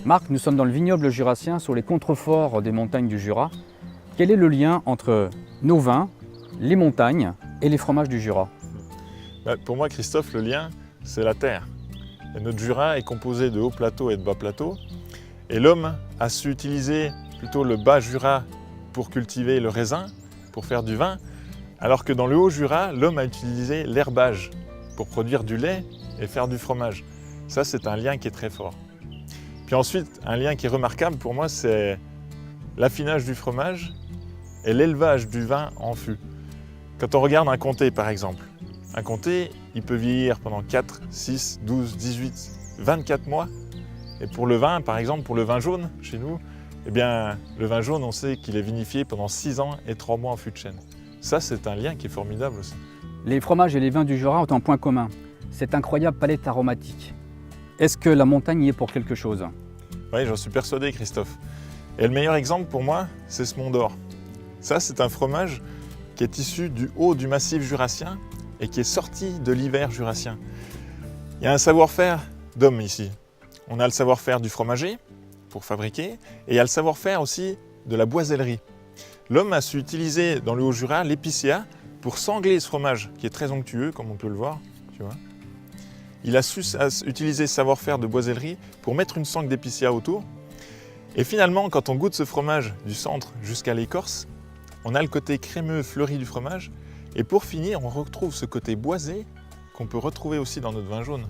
Marc, nous sommes dans le vignoble jurassien sur les contreforts des montagnes du Jura. Quel est le lien entre nos vins, les montagnes et les fromages du Jura? Pour moi, Christophe, le lien, c'est la terre. Et notre Jura est composé de hauts plateaux et de bas plateaux. Et l'homme a su utiliser plutôt le bas Jura pour cultiver le raisin, pour faire du vin, alors que dans le haut Jura, l'homme a utilisé l'herbage pour produire du lait et faire du fromage. Ça, c'est un lien qui est très fort. Puis ensuite, un lien qui est remarquable pour moi, c'est l'affinage du fromage et l'élevage du vin en fût. Quand on regarde un comté, par exemple, un comté, il peut vieillir pendant 4, 6, 12, 18, 24 mois. Et pour le vin, par exemple, pour le vin jaune, chez nous, eh bien, le vin jaune, on sait qu'il est vinifié pendant 6 ans et 3 mois en fût de chêne. Ça, c'est un lien qui est formidable aussi. Les fromages et les vins du Jura ont un point commun, cette incroyable palette aromatique. Est-ce que la montagne y est pour quelque chose? Oui, j'en suis persuadé, Christophe. Et le meilleur exemple pour moi, c'est ce Mont d'Or. Ça, c'est un fromage qui est issu du haut du massif jurassien et qui est sorti de l'hiver jurassien. Il y a un savoir-faire d'homme ici. On a le savoir-faire du fromager pour fabriquer et il y a le savoir-faire aussi de la boisellerie. L'homme a su utiliser dans le Haut-Jura l'épicéa pour sangler ce fromage qui est très onctueux, comme on peut le voir. Tu vois. Il a su utiliser ce savoir-faire de boisellerie pour mettre une sangle d'épicéa autour. Et finalement, quand on goûte ce fromage du centre jusqu'à l'écorce, on a le côté crémeux, fleuri du fromage. Et pour finir, on retrouve ce côté boisé qu'on peut retrouver aussi dans notre vin jaune.